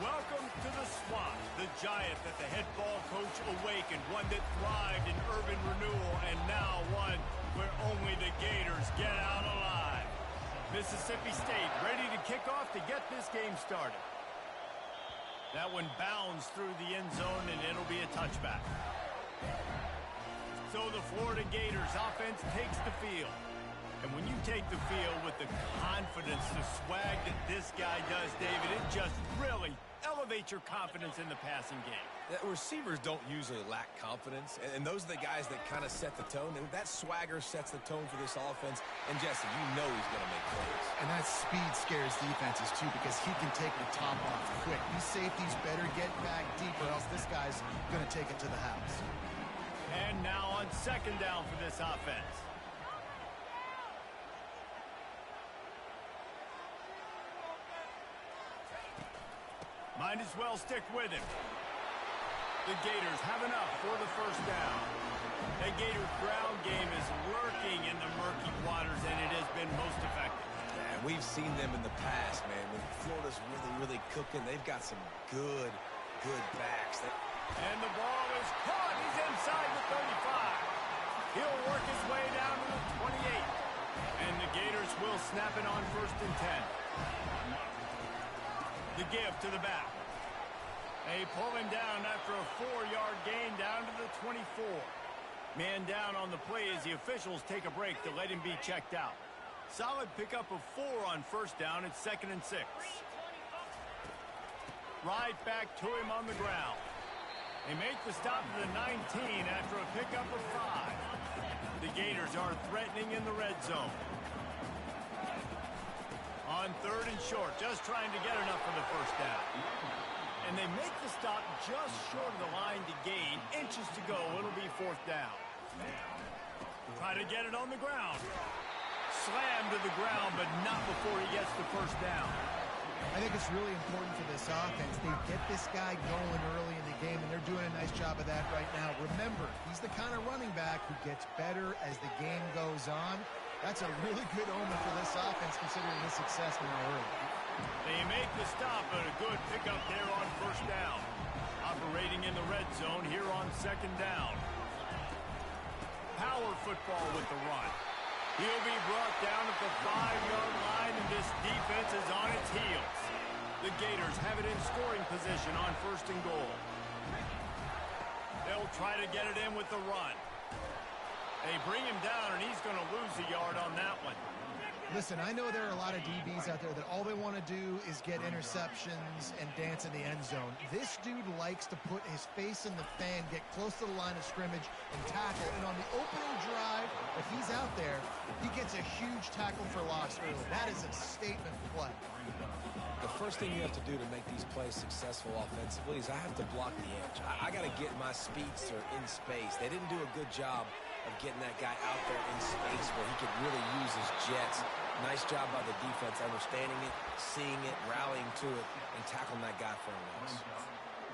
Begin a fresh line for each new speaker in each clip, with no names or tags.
Welcome to the swamp, the giant that the head ball coach awakened, one that thrived in urban renewal, and now one where only the Gators get out alive. Mississippi State ready to kick off to get this game started. That one bounds through the end zone, and it'll be a touchback. So the Florida Gators offense takes the field. And when you take the field with the confidence, the swag that this guy does, David, it just really elevates your confidence in the passing game.
The receivers don't usually lack confidence, and those are the guys that kind of set the tone. And that swagger sets the tone for this offense. And, Jesse, you know he's going to make plays.
And that speed scares defenses, too, because he can take the top off quick. These safeties better get back deep, or else this guy's going to take it to the house.
And now on second down for this offense. Might as well stick with him. The Gators have enough for the first down. The Gator ground game is lurking in the murky waters, and it has been most effective.
And we've seen them in the past, man. When Florida's really cooking, they've got some good backs.
And the ball is caught. He's inside the 35. He'll work his way down to the 28. And the Gators will snap it on 1st and 10. The give to the back. They pull him down after a 4-yard gain down to the 24. Man down on the play as the officials take a break to let him be checked out. Solid pickup of 4 on 1st down. It's 2nd and 6. Right back to him on the ground. They make the stop to the 19 after a pickup of 5. The Gators are threatening in the red zone. On 3rd and short, just trying to get enough for the first down. And they make the stop just short of the line to gain. Inches to go. It'll be 4th down. Try to get it on the ground. Slam to the ground, but not before he gets the first down.
I think it's really important for this offense. They get this guy going early in the game, and they're doing a nice job of that right now. Remember, he's the kind of running back who gets better as the game goes on. That's a really good omen for this offense, considering his success now early.
They make the stop, but a good pickup there on 1st down. Operating in the red zone here on 2nd down. Power football with the run. He'll be brought down at the 5-yard line, and this defense is on its heels. The Gators have it in scoring position on 1st and goal. They'll try to get it in with the run. They bring him down, and he's going to lose a yard on that one.
Listen, I know there are a lot of DBs out there that all they want to do is get interceptions and dance in the end zone. This dude likes to put his face in the fan, get close to the line of scrimmage, and tackle. And on the opening drive, if he's out there, he gets a huge tackle for loss early. That is a statement play.
The first thing you have to do to make these plays successful offensively is I have to block the edge. I got to get my speedster in space. They didn't do a good job of getting that guy out there in space where he could really use his jets. Nice job by the defense, understanding it, seeing it, rallying to it, and tackling that guy for a loss.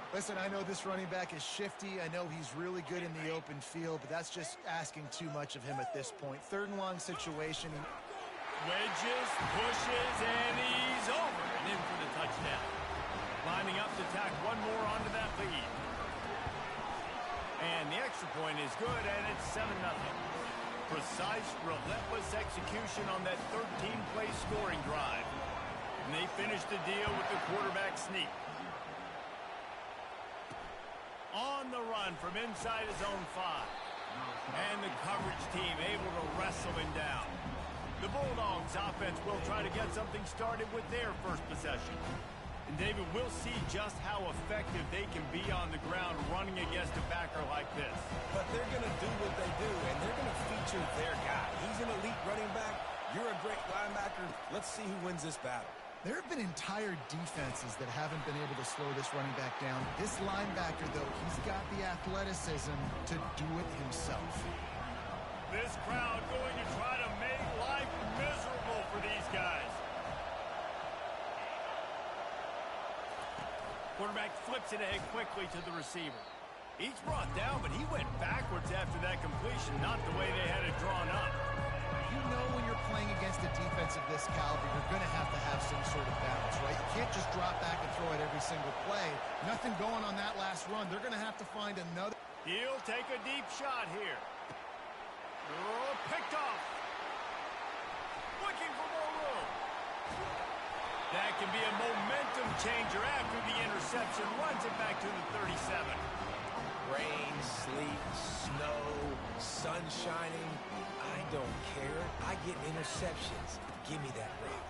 Listen, I know this running back is shifty. I know he's really good in the open field, but that's just asking too much of him at this point. 3rd and long situation.
Wedges, pushes, and he's over and in for the touchdown. Lining up to tack one more onto that lead. And the extra point is good, and it's 7-0. Precise, relentless execution on that 13-play scoring drive. And they finish the deal with the quarterback sneak. On the run from inside his own 5. And the coverage team able to wrestle him down. The Bulldogs offense will try to get something started with their first possession. And David, we'll see just how effective they can be on the ground running against a backer like this.
But they're going to do what they do, and they're going to feature their guy. He's an elite running back. You're a great linebacker. Let's see who wins this battle.
There have been entire defenses that haven't been able to slow this running back down. This linebacker, though, he's got the athleticism to do it himself.
This crowd going to try to make life miserable for these guys. Quarterback flips it ahead quickly to the receiver. He's brought down, but he went backwards after that completion, not the way they had it drawn up.
You know when you're playing against a defense of this caliber, you're going to have some sort of balance, right? You can't just drop back and throw it every single play. Nothing going on that last run. They're going to have to find another.
He'll take a deep shot here. Oh, picked off. Looking for more room. That can be a momentum changer after the interception. Runs it back to the 37.
Rain, sleet, snow, sun shining. I don't care. I get interceptions. Give me that rock.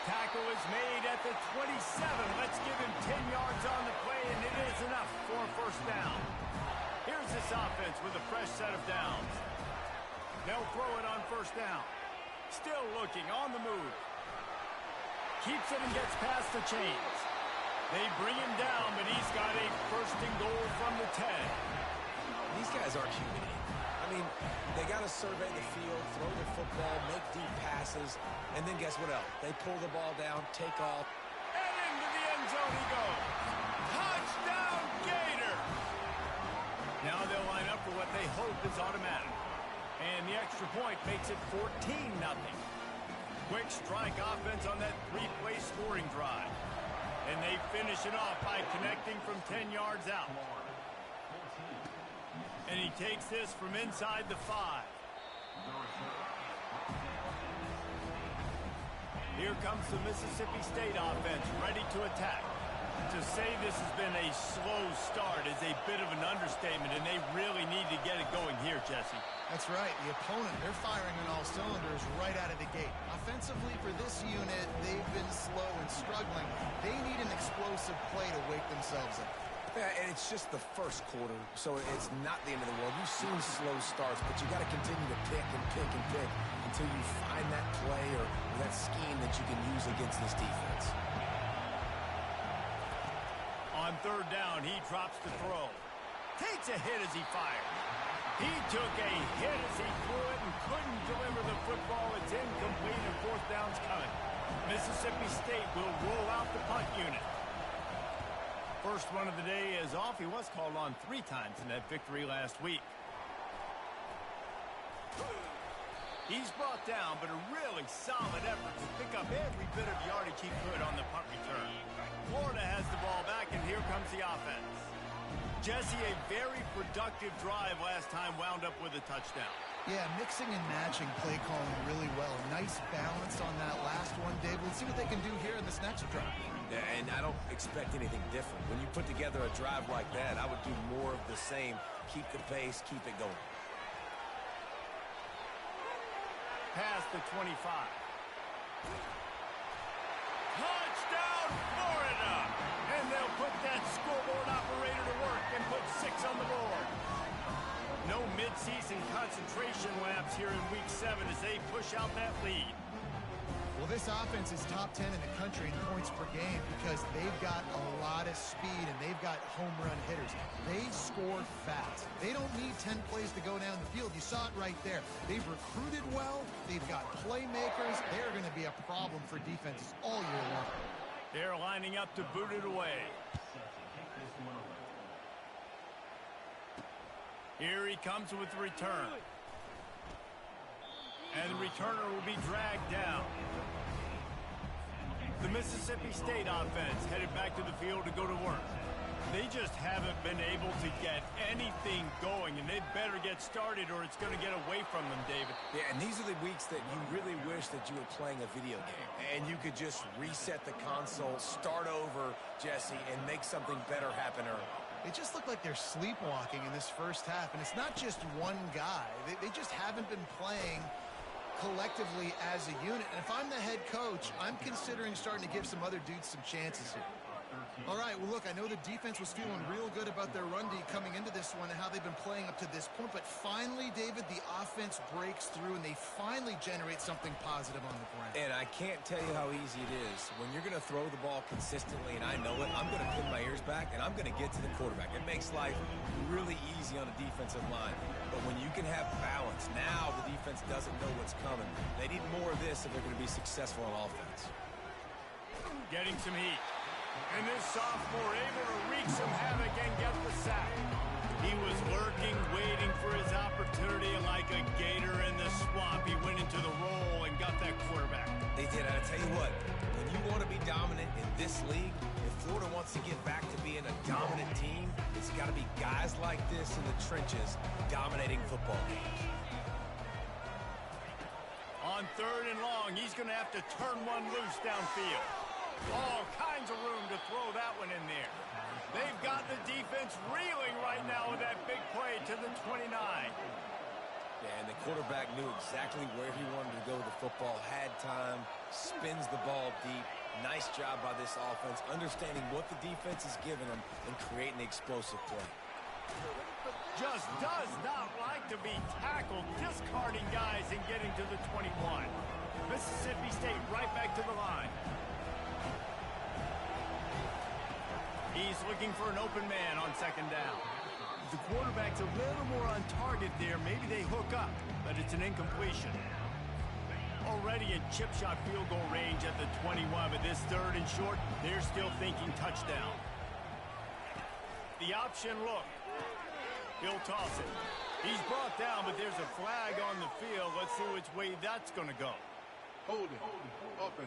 Tackle is made at the 27. Let's give him 10 yards on the play, and it is enough for a first down. Here's this offense with a fresh set of downs. They'll throw it on first down. Still looking, on the move. Keeps it and gets past the chains. They bring him down, but he's got a first and goal from the 10.
These guys aren't human. I mean, they got to survey the field, throw the football, make deep passes, and then guess what else? They pull the ball down, take off.
And into the end zone he goes. Touchdown, Gator! Now they'll line up for what they hope is automatic. And the extra point makes it 14-0. Quick strike offense on that three-play scoring drive. And they finish it off by connecting from 10 yards out. And he takes this from inside the 5. Here comes the Mississippi State offense, ready to attack. To say this has been a slow start is a bit of an understatement, and they really need to get it going here, Jesse.
That's right. The opponent, they're firing on all cylinders right out of the gate. Offensively for this unit, they've been slow and struggling. They need an explosive play to wake themselves up.
Yeah, and it's just the first quarter, so it's not the end of the world. You've seen slow starts, but you got to continue to pick and pick and pick until you find that play or that scheme that you can use against this defense.
On third down, he drops the throw. Takes a hit as he fired. He took a hit as he threw it and couldn't deliver the football. It's incomplete and fourth down's coming. Mississippi State will roll out the punt unit. First one of the day is off. He was called on 3 times in that victory last week. He's brought down, but a really solid effort to pick up every bit of yardage he could on the punt return. Florida has the ball back, and here comes the offense. Jesse, a very productive drive last time, wound up with a touchdown.
Yeah, mixing and matching play calling really well. Nice balance on that last one, Dave. Let's see what they can do here in this next drive.
Yeah, and I don't expect anything different. When you put together a drive like that, I would do more of the same. Keep the pace, keep it going.
Past the 25. Touchdown, Florida! And they'll put that scoreboard operator to work and put 6 on the board. No midseason concentration laps here in Week 7 as they push out that lead.
Well, this offense is top 10 in the country in points per game because they've got a lot of speed and they've got home run hitters. They score fast. They don't need 10 plays to go down the field. You saw it right there. They've recruited well. They've got playmakers. They're going to be a problem for defenses all year long.
They're lining up to boot it away. Here he comes with the return. And the returner will be dragged down. The Mississippi State offense headed back to the field to go to work. They just haven't been able to get anything going, and they'd better get started or it's going to get away from them, David.
Yeah, and these are the weeks that you really wish that you were playing a video game, and you could just reset the console, start over, Jesse, and make something better happen early.
They just look like they're sleepwalking in this first half, and it's not just one guy. They just haven't been playing collectively as a unit. And if I'm the head coach, I'm considering starting to give some other dudes some chances here. All right, well, look, I know the defense was feeling real good about their run D coming into this one and how they've been playing up to this point. But finally, David, the offense breaks through and they finally generate something positive on the ground.
And I can't tell you how easy it is. When you're going to throw the ball consistently, and I know it, I'm going to pin my ears back and I'm going to get to the quarterback. It makes life really easy on a defensive line. But when you can have balance, now the defense doesn't know what's coming. They need more of this if they're going to be successful on offense.
Getting some heat. And this sophomore able to wreak some like a gator in the swamp. He went into the roll and got that quarterback.
They did. I tell you what, when you want to be dominant in this league, if Florida wants to get back to being a dominant team, it's got to be guys like this in the trenches dominating football games.
On 3rd and long, he's going to have to turn one loose downfield. All kinds of room to throw that one in there. They've got the defense reeling right now with that big play to the 29.
Yeah, and the quarterback knew exactly where he wanted to go with the football, had time, spins the ball deep. Nice job by this offense, understanding what the defense is giving them and creating the explosive play.
Just does not like to be tackled, discarding guys and getting to the 21. Mississippi State right back to the line. He's looking for an open man on 2nd down. The quarterback's a little more on target there. Maybe they hook up, but it's an incompletion. Already in chip shot field goal range at the 21, but this 3rd and short, they're still thinking touchdown. The option look. He'll toss it. He's brought down, but there's a flag on the field. Let's see which way that's going to go.
Hold it. Open.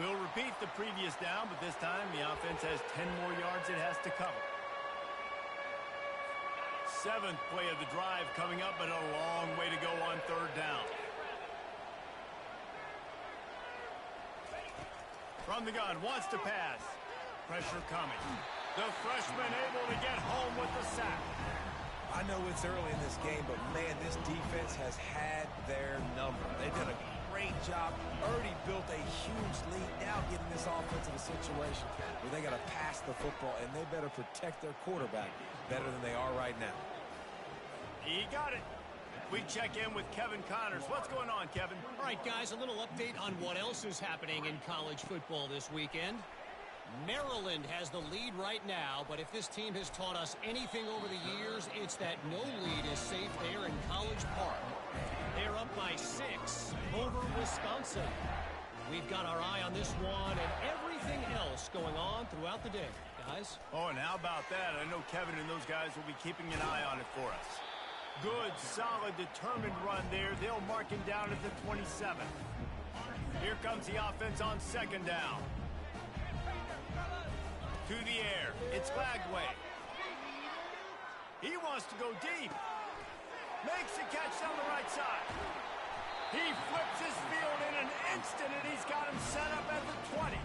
We'll repeat the previous down, but this time the offense has 10 more yards it has to cover. 7th play of the drive coming up, but a long way to go on 3rd down. From the gun, wants to pass. Pressure coming. The freshman able to get home with the sack.
I know it's early in this game, but man, this defense has had their number. They've done a great job. Already built a huge lead. Now getting this offense in a situation where they got to pass the football, and they better protect their quarterback better than they are right now.
He got it. We check in with Kevin Connors. What's going on, Kevin?
All right, guys, a little update on what else is happening in college football this weekend. Maryland has the lead right now, but if this team has taught us anything over the years, it's that no lead is safe there in College Park. They're up by 6 over Wisconsin. We've got our eye on this one and everything else going on throughout the day, guys.
Oh, and how about that? I know Kevin and those guys will be keeping an eye on it for us. Good, solid, determined run there. They'll mark him down at the 27. Here comes the offense on 2nd down. To the air. It's Lagway. He wants to go deep. Makes the catch on the right side. He flips his field in an instant, and he's got him set up at the 20.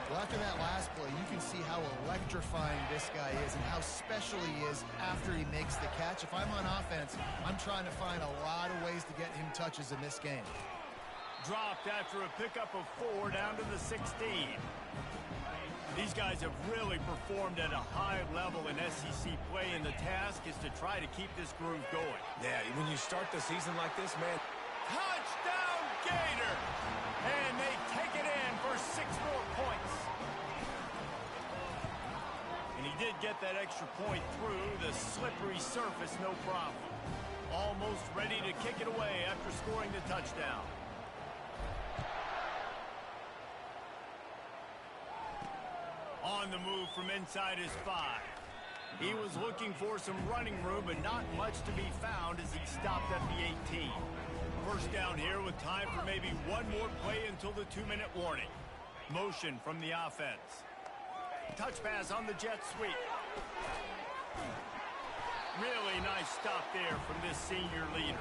Well, after that last play, you can see how electrifying this guy is and how special he is after he makes the catch. If I'm on offense, I'm trying to find a lot of ways to get him touches in this game.
Dropped after a pickup of 4 down to the 16. These guys have really performed at a high level in SEC play, and the task is to try to keep this groove going.
Yeah, when you start the season like this, man.
Touchdown, Gator! And they take it in for 6 more points. And he did get that extra point through the slippery surface, no problem. Almost ready to kick it away after scoring the touchdown. On the move from inside his 5. He was looking for some running room, but not much to be found as he stopped at the 18. First down here with time for maybe one more play until the 2-minute warning. Motion from the offense. Touch pass on the jet sweep. Really nice stop there from this senior leader.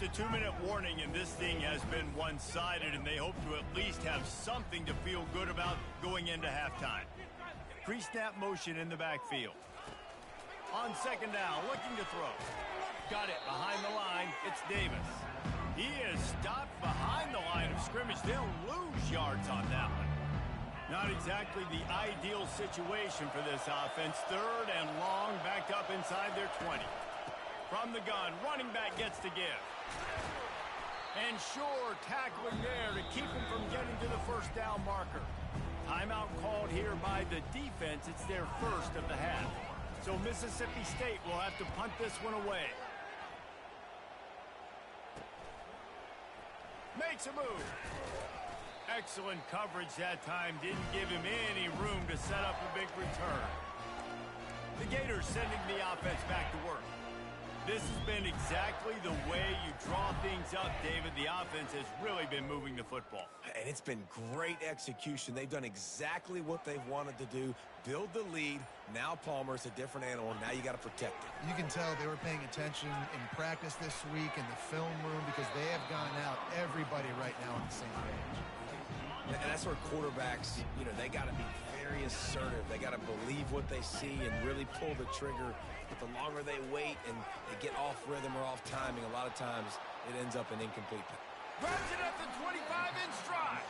a 2-minute warning, and this thing has been one-sided, and they hope to at least have something to feel good about going into halftime. Pre-snap motion in the backfield. On second down, looking to throw. Got it behind the line. It's Davis. He is stopped behind the line of scrimmage. They'll lose yards on that one. Not exactly the ideal situation for this offense. Third and long, backed up inside their 20. From the gun, running back gets to give. And sure, tackling there to keep him from getting to the first down marker. Timeout called here by the defense. It's their first of the half. So Mississippi State will have to punt this one away. Makes a move. Excellent coverage that time. Didn't give him any room to set up a big return. The Gators sending the offense back to work. This has been exactly the way you draw things up, David. The offense has really been moving the football.
And it's been great execution. They've done exactly what they've wanted to do. Build the lead. Now Palmer's a different animal. Now you got to protect it.
You can tell they were paying attention in practice this week in the film room because they have gone out everybody right now on the same page.
And that's where quarterbacks, you know, they got to be very assertive. They got to believe what they see and really pull the trigger. But the longer they wait and they get off rhythm or off timing, a lot of times it ends up an incomplete pass.
Grabs it at the 25 in stride.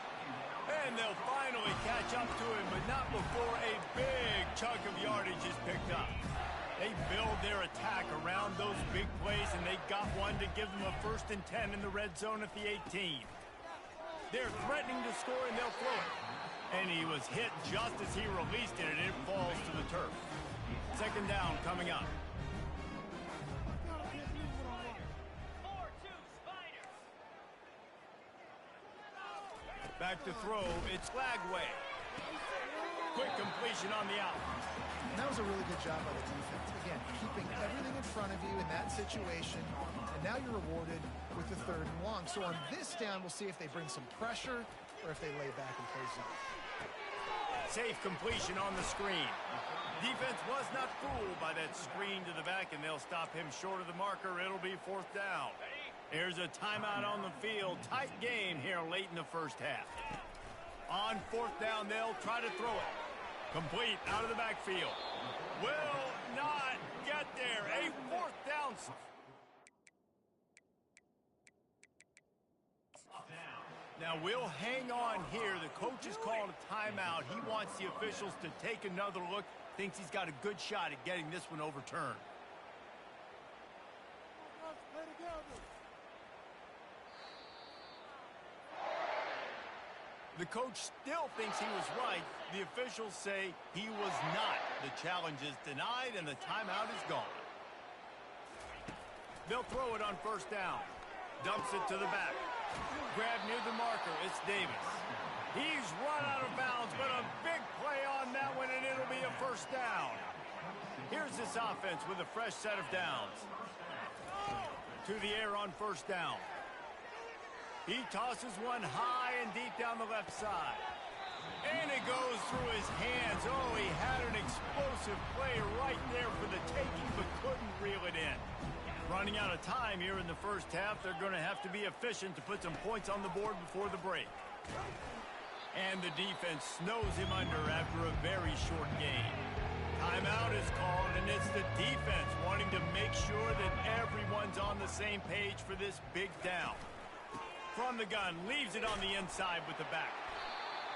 And they'll finally catch up to him, but not before a big chunk of yardage is picked up. They build their attack around those big plays, and they got one to give them a 1st and 10 in the red zone at the 18. They're threatening to score, and they'll throw it. And he was hit just as he released it, and it falls to the turf. Second down coming up. Back to throw. It's Lagway. Quick completion on the out.
And that was a really good job by the defense. Again, keeping everything in front of you in that situation. And now you're rewarded with the 3rd and long. So on this down, we'll see if they bring some pressure or if they lay back and play zone.
Safe completion on the screen. Defense was not fooled by that screen to the back, and they'll stop him short of the marker. It'll be 4th down. Here's a timeout on the field. Tight game here late in the first half. On 4th down, they'll try to throw it. Complete out of the backfield. Will not get there. A 4th down. Now we'll hang on here. The coach is calling a timeout. He wants the officials to take another look. Thinks he's got a good shot at getting this one overturned. The coach still thinks he was right. The officials say he was not. The challenge is denied, and the timeout is gone. They'll throw it on 1st down. Dumps it to the back. Grab near the marker. It's Davis. He's run out of bounds, but a big play on that one, and it'll be a 1st down. Here's this offense with a fresh set of downs. To the air on 1st down. He tosses one high and deep down the left side. And it goes through his hands. Oh, he had an explosive play right there for the taking, but couldn't reel it in. Running out of time here in the first half. They're going to have to be efficient to put some points on the board before the break. And the defense snows him under after a very short game. Timeout is called, and it's the defense wanting to make sure that everyone's on the same page for this big down. From the gun, leaves it on the inside with the back.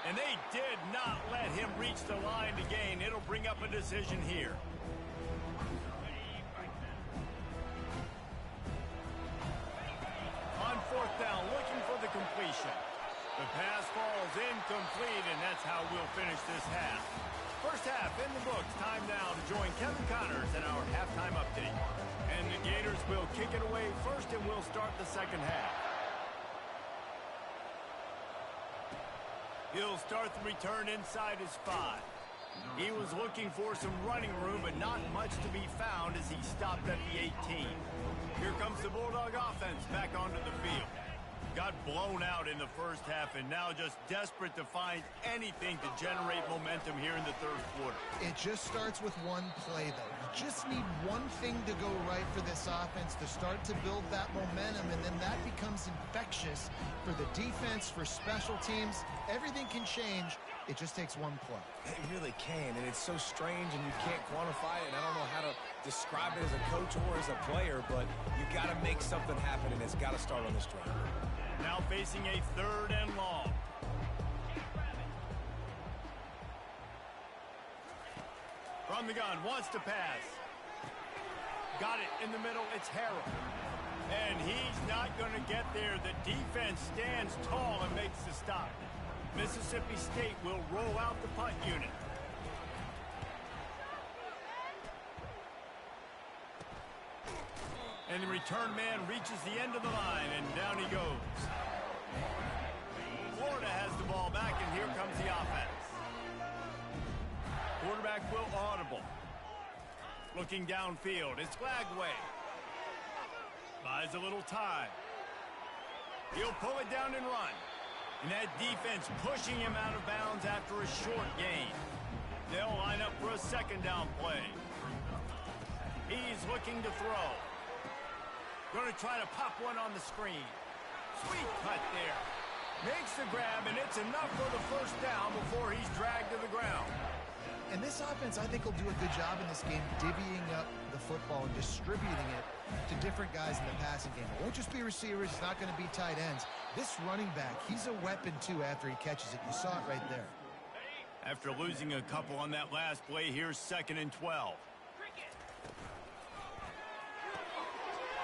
And they did not let him reach the line to gain. It'll bring up a decision here. On 4th down, looking for the completion. The pass falls incomplete, and that's how we'll finish this half. First half in the books. Time now to join Kevin Connors in our halftime update. And the Gators will kick it away first, and we'll start the second half. He'll start the return inside his 5. He was looking for some running room, but not much to be found as he stopped at the 18. Here comes the Bulldog offense back onto the field. Got blown out in the first half and now just desperate to find anything to generate momentum here in the third quarter.
It just starts with one play, though. You just need one thing to go right for this offense to start to build that momentum, and then that becomes infectious for the defense, for special teams. Everything can change. It just takes one play.
It really can, and it's so strange, and you can't quantify it, and I don't know how to describe it as a coach or as a player, but you got to make something happen, and it's got to start on this drive.
Now facing a 3rd and long. From the gun, wants to pass. Got it in the middle, it's Harrell. And he's not going to get there. The defense stands tall and makes the stop. Mississippi State will roll out the punt unit. And the return man reaches the end of the line, and down he goes. Florida has the ball back, and here comes the offense. Quarterback will audible. Looking downfield, it's Glagway. Buys a little time. He'll pull it down and run. And that defense pushing him out of bounds after a short gain. They'll line up for a 2nd down play. He's looking to throw. Going to try to pop one on the screen. Sweet cut there. Makes the grab, and it's enough for the 1st down before he's dragged to the ground.
And this offense, I think, will do a good job in this game divvying up the football and distributing it to different guys in the passing game. It won't just be receivers. It's not going to be tight ends. This running back, he's a weapon, too, after he catches it. You saw it right there.
After losing a couple on that last play, here's 2nd and 12.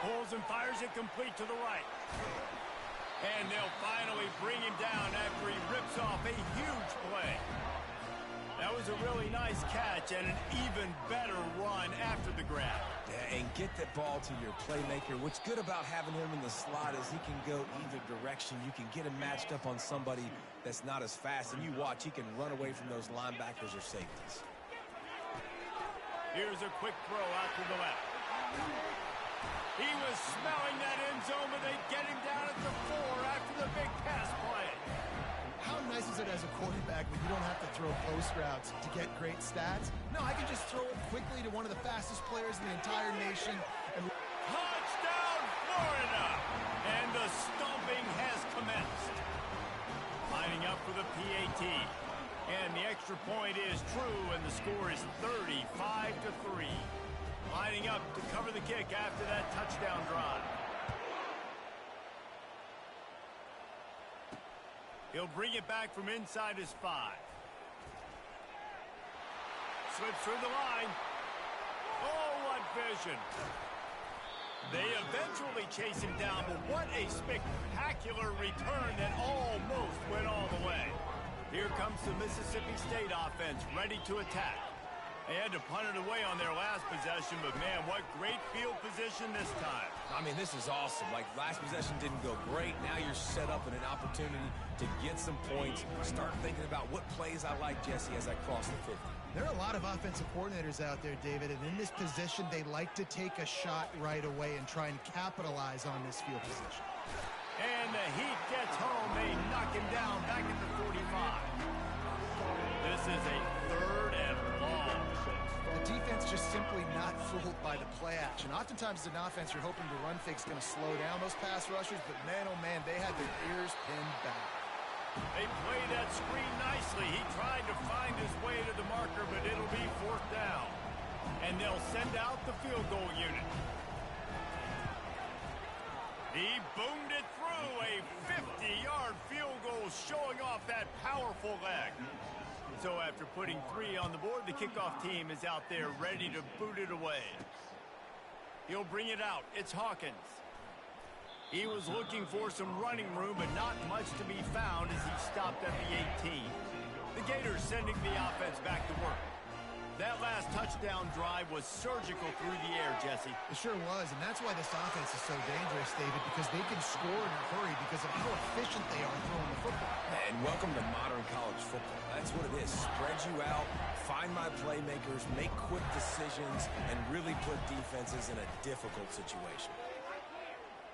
Pulls and fires it complete to the right. And they'll finally bring him down after he rips off a huge play. That was a really nice catch and an even better run after the grab.
Yeah, and get that ball to your playmaker. What's good about having him in the slot is he can go either direction. You can get him matched up on somebody that's not as fast, and you watch, he can run away from those linebackers or safeties.
Here's a quick throw out to the left. He was smelling that end zone, but they get him down at the 4 after the big pass play.
How nice is it as a quarterback when you don't have to throw post routes to get great stats? No, I can just throw it quickly to one of the fastest players in the entire nation. And
touchdown, Florida! And the stomping has commenced. Lining up for the PAT. And the extra point is true, and the score is 35-3. Lining up to cover the kick after that touchdown drive. He'll bring it back from inside his 5. Slips through the line. Oh, what vision. They eventually chase him down, but what a spectacular return that almost went all the way. Here comes the Mississippi State offense, ready to attack. They had to punt it away on their last possession, but man, what great field position this time.
I mean, this is awesome. Like, last possession didn't go great. Now you're set up in an opportunity to get some points. Start thinking about what plays I like, Jesse, as I cross the 50.
there are a lot of offensive coordinators out there, David, and in this position, they like to take a shot right away and try and capitalize on this field position.
And the Heat gets home. They knock him down back at the 45. This is a 3rd and long.
The defense just simply not fooled by the play action. Oftentimes, as an offense, you're hoping the run fake's going to slow down those pass rushers, but man, oh man, they had their ears pinned back.
They played that screen nicely. He tried to find his way to the marker, but it'll be 4th down. And they'll send out the field goal unit. He boomed it through, a 50-yard field goal showing off that powerful leg. So after putting 3 on the board, the kickoff team is out there ready to boot it away. He'll bring it out. It's Hawkins. He was looking for some running room, but not much to be found as he stopped at the 18. The Gators sending the offense back to work. That last touchdown drive was surgical through the air, Jesse.
It sure was, and that's why this offense is so dangerous, David, because they can score in a hurry because of how efficient they are throwing the football.
And welcome to modern college football. That's what it is. Spread you out, find my playmakers, make quick decisions, and really put defenses in a difficult situation.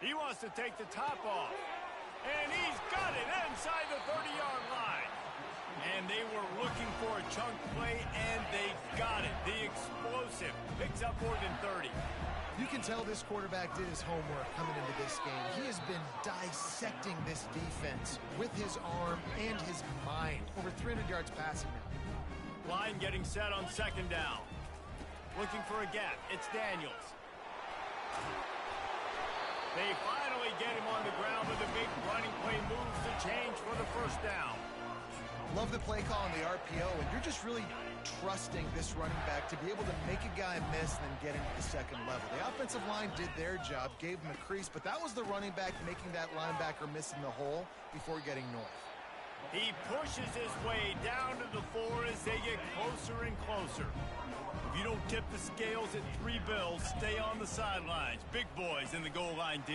He wants to take the top off. And he's got it inside the 30-yard line. And they were looking for a chunk play, and they got it. The explosive picks up more than 30.
You can tell this quarterback did his homework coming into this game. He has been dissecting this defense with his arm and his mind. Over 300 yards passing now.
Line getting set on second down. Looking for a gap. It's Daniels. They finally get him on the ground with a big running play moves to change for the first down.
Love the play call on the RPO, and you're just really trusting this running back to be able to make a guy miss and then get into the second level. The offensive line did their job, gave him a crease, but that was the running back making that linebacker miss in the hole before getting north.
He pushes his way down to the 4 as they get closer and closer. If you don't tip the scales at 3 bills, stay on the sidelines. Big boys in the goal line D.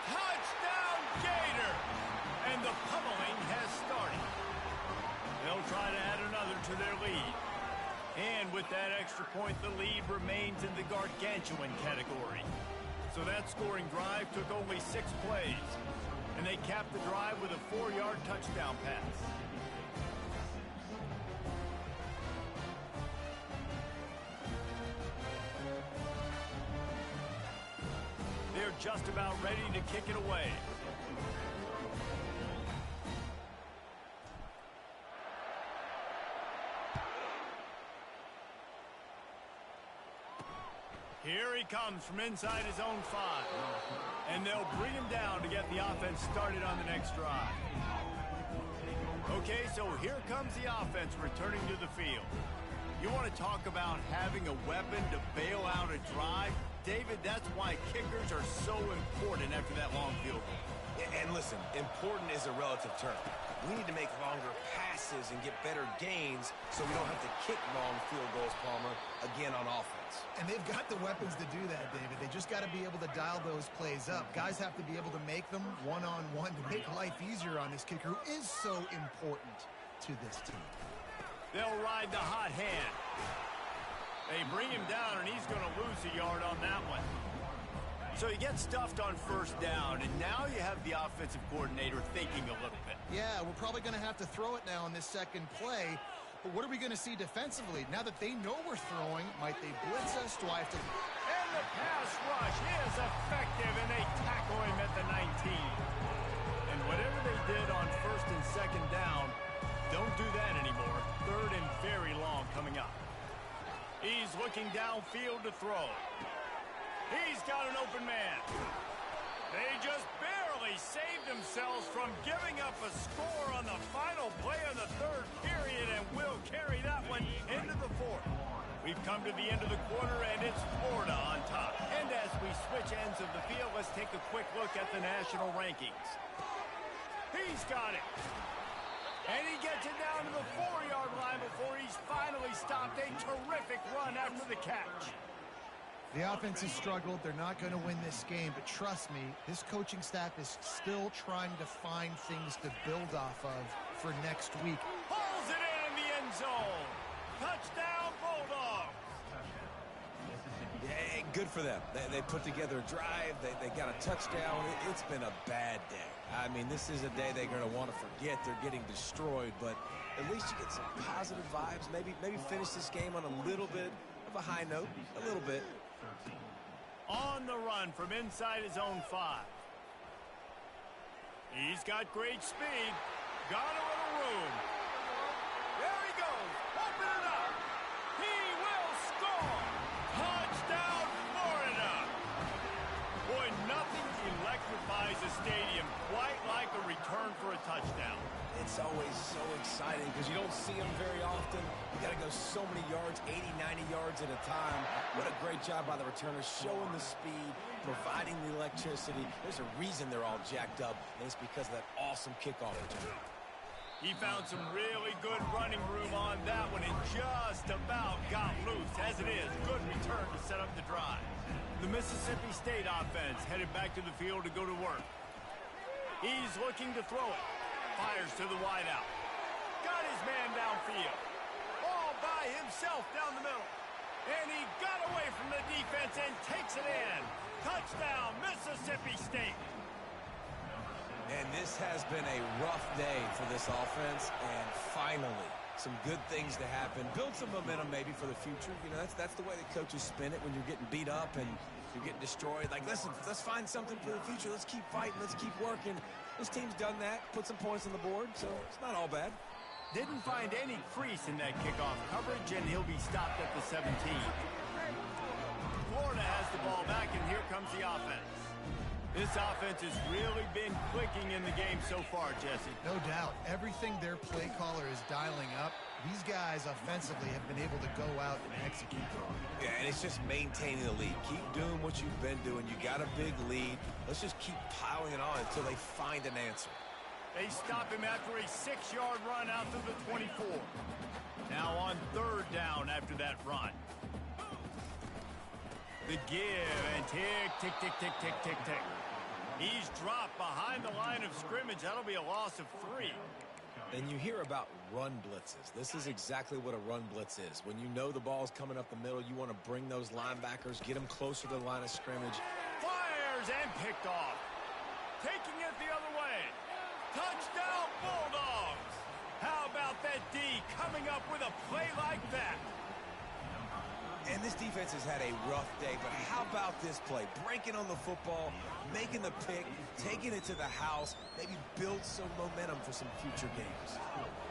Touchdown, Gator! And the pummeling has started. They'll try to add another to their lead. And with that extra point, the lead remains in the gargantuan category. So that scoring drive took only 6 plays. And they capped the drive with a 4-yard touchdown pass. They're just about ready to kick it away. Here he comes from inside his own 5. And they'll bring him down to get the offense started on the next drive. Okay, so here comes the offense returning to the field. You want to talk about having a weapon to bail out a drive? David, that's why kickers are so important after that long field goal.
And listen, important is a relative term. We need to make longer passes and get better gains so we don't have to kick long field goals, Palmer, again on offense.
And they've got the weapons to do that, David. They just got to be able to dial those plays up. Guys have to be able to make them one-on-one to make life easier on this kicker who is so important to this team.
They'll ride the hot hand. They bring him down, and he's going to lose a yard on that one. So he gets stuffed on first down, and now you have the offensive coordinator thinking a little bit.
Yeah, we're probably going to have to throw it now on this second play. But what are we going to see defensively? Now that they know we're throwing, might they blitz us? Do I have to...
And the pass rush is effective, and they tackle him at the 19. And whatever they did on first and second down, don't do that anymore. Third and very long coming up. He's looking downfield to throw. He's got an open man. They just barely saved themselves from giving up a score on the final play of the third period, and will carry that one into the fourth. We've come to the end of the quarter, and it's Florida on top. And as we switch ends of the field, let's take a quick look at the national rankings. He's got it. And he gets it down to the 4-yard line before he's finally stopped. A terrific run after the catch.
The offense has struggled. They're not going to win this game, but trust me, this coaching staff is still trying to find things to build off of for next week.
Pulls it in the end zone. Touchdown, Bulldogs.
Yeah, good for them. They put together a drive. They got a touchdown. It's been a bad day. I mean, this is a day they're going to want to forget. They're getting destroyed, but at least you get some positive vibes. Maybe finish this game on a little bit of a high note, a little bit.
On the run from inside his own 5. He's got great speed. Got a little room. There he goes. Open it up. He will score. Touchdown, Florida. Boy, nothing electrifies a stadium quite like a return for a touchdown.
It's always so exciting because you don't see them very often. You got to go so many yards, 80, 90 yards at a time. What a great job by the returners, showing the speed, providing the electricity. There's a reason they're all jacked up, and it's because of that awesome kickoff return.
He found some really good running room on that one and just about got loose. As it is, good return to set up the drive. The Mississippi State offense headed back to the field to go to work. He's looking to throw it. Fires to the wideout. Got his man downfield. All by himself down the middle. And he got away from the defense. defense and takes it in. Touchdown, Mississippi State.
And this has been a rough day for this offense, and finally, some good things to happen. Build some momentum maybe for the future. You know, that's the way that coaches spin it when you're getting beat up and you're getting destroyed. Like, listen, let's find something for the future. Let's keep fighting. Let's keep working. This team's done that, put some points on the board, so it's not all bad.
Didn't find any crease in that kickoff coverage, and he'll be stopped at the 17. Florida has the ball back, and here comes the offense. This offense has really been clicking in the game so far, Jesse.
No doubt. Everything their play caller is dialing up, these guys offensively have been able to go out and execute.
Yeah, and it's just maintaining the lead. Keep doing what you've been doing. You got a big lead. Let's just keep piling it on until they find an answer.
They stop him after a 6-yard run out to the 24. Now on 3rd down after that run. The give, and tick, tick, tick, tick, tick, tick, tick. He's dropped behind the line of scrimmage. That'll be a loss of 3.
And you hear about run blitzes. This is exactly what a run blitz is. When you know the ball's coming up the middle, you want to bring those linebackers, get them closer to the line of scrimmage.
Fires and picked off. Taking it the other way. Touchdown, Bulldogs. How about that D coming up with a play like that?
And this defense has had a rough day, but how about this play? Breaking on the football, making the pick, taking it to the house, maybe build some momentum for some future games.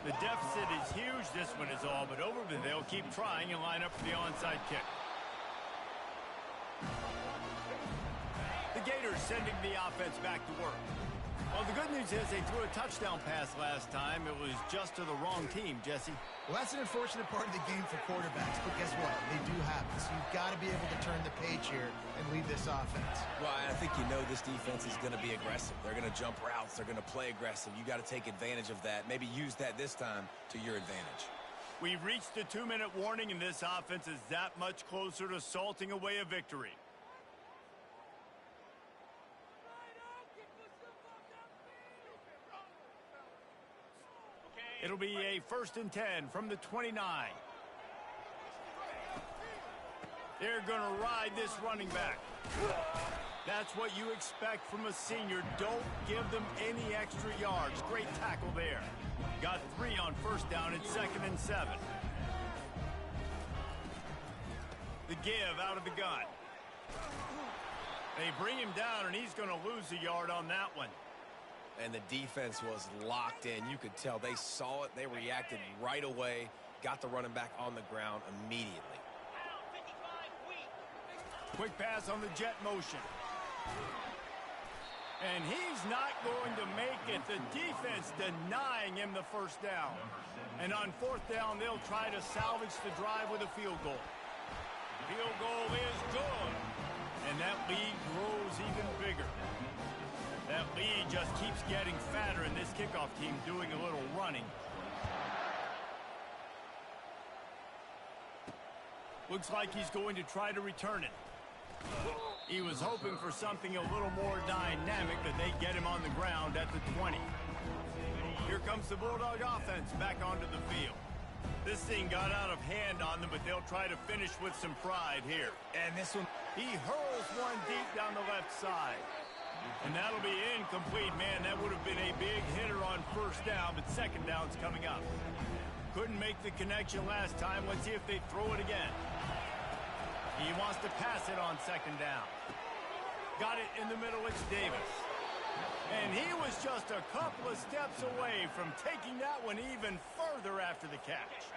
The deficit is huge, this one is all, but over, but they'll keep trying and line up for the onside kick. The Gators sending the offense back to work. Well, the good news is they threw a touchdown pass last time. It was just to the wrong team, Jesse.
Well, that's an unfortunate part of the game for quarterbacks, but guess what? They do happen. So you've got to be able to turn the page here and lead this offense.
Well, I think you know this defense is going to be aggressive. They're going to jump routes. They're going to play aggressive. You got to take advantage of that. Maybe use that this time to your advantage.
We've reached the 2-minute warning, and this offense is that much closer to salting away a victory. It'll be a 1st and 10 from the 29. They're going to ride this running back. That's what you expect from a senior. Don't give them any extra yards. Great tackle there. Got 3 on 1st down and 2nd and 7. The give out of the gun. They bring him down, and he's going to lose a yard on that one.
And the defense was locked in. You could tell they saw it. They reacted right away. Got the running back on the ground immediately.
Quick pass on the jet motion. And he's not going to make it. The defense denying him the 1st down. And on 4th down, they'll try to salvage the drive with a field goal. Field goal is good. And that lead grows even bigger. That lead just keeps getting fatter, and this kickoff team doing a little running. Looks like he's going to try to return it. He was hoping for something a little more dynamic, but they get him on the ground at the 20. Here comes the Bulldog offense back onto the field. This thing got out of hand on them, but they'll try to finish with some pride here.
And this one,
he hurls one deep down the left side. And that'll be incomplete. Man, that would have been a big hitter on 1st down, but 2nd down's coming up. Couldn't make the connection last time. Let's see if they throw it again. He wants to pass it on 2nd down. Got it in the middle. It's Davis. And he was just a couple of steps away from taking that one even further after the catch.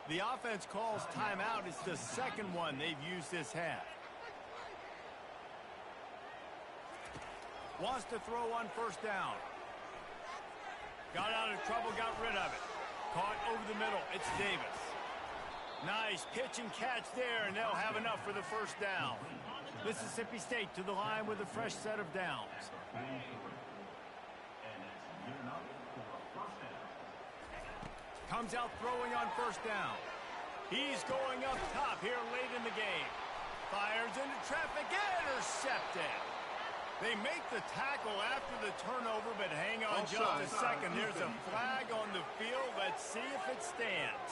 The offense calls timeout. It's the 2nd one they've used this half. Wants to throw on 1st down. Got out of trouble, got rid of it. Caught over the middle. It's Davis. Nice pitch and catch there, and they'll have enough for the 1st down. Mississippi State to the line with a fresh set of downs. Comes out throwing on 1st down. He's going up top here late in the game. Fires into traffic, intercepted. They make the tackle after the turnover, but hang on just a second. There's a flag on the field. Let's see if it stands.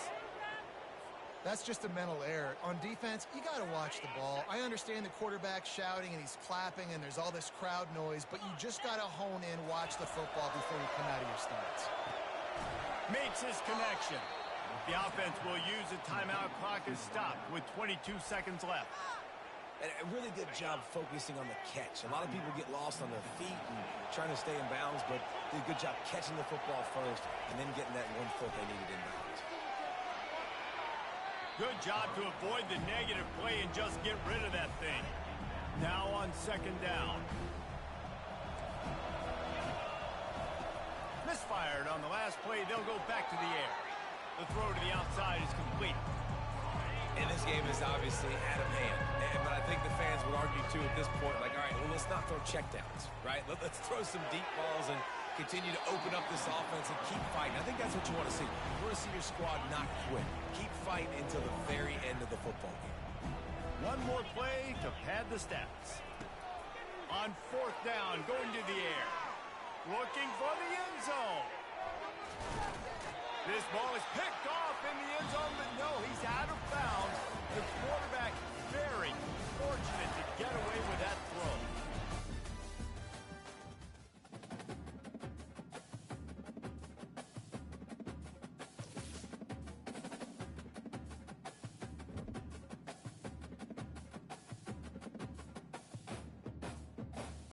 That's just a mental error. On defense, you got to watch the ball. I understand the quarterback shouting and he's clapping and there's all this crowd noise, but you just got to hone in, watch the football before you come out of your stance.
Makes his connection. The offense will use a timeout. Clock is stopped with 22 seconds left.
And a really good job focusing on the catch. A lot of people get lost on their feet and trying to stay in bounds, but did a good job catching the football first and then getting that 1 foot they needed in bounds.
Good job to avoid the negative play and just get rid of that thing. Now on second down. Misfired on the last play. They'll go back to the air. The throw to the outside is complete.
And this game is obviously out of hand. But I think the fans would argue, too, at this point, like, all right, well, let's not throw checkdowns, right? Let's throw some deep balls and continue to open up this offense and keep fighting. I think that's what you want to see. You want to see your squad not quit. Keep fighting until the very end of the football game.
One more play to pad the stats. On fourth down, going to the air. Looking for the end zone. This ball is picked off in the end zone, but no, he's out of bounds. The quarterback very fortunate to get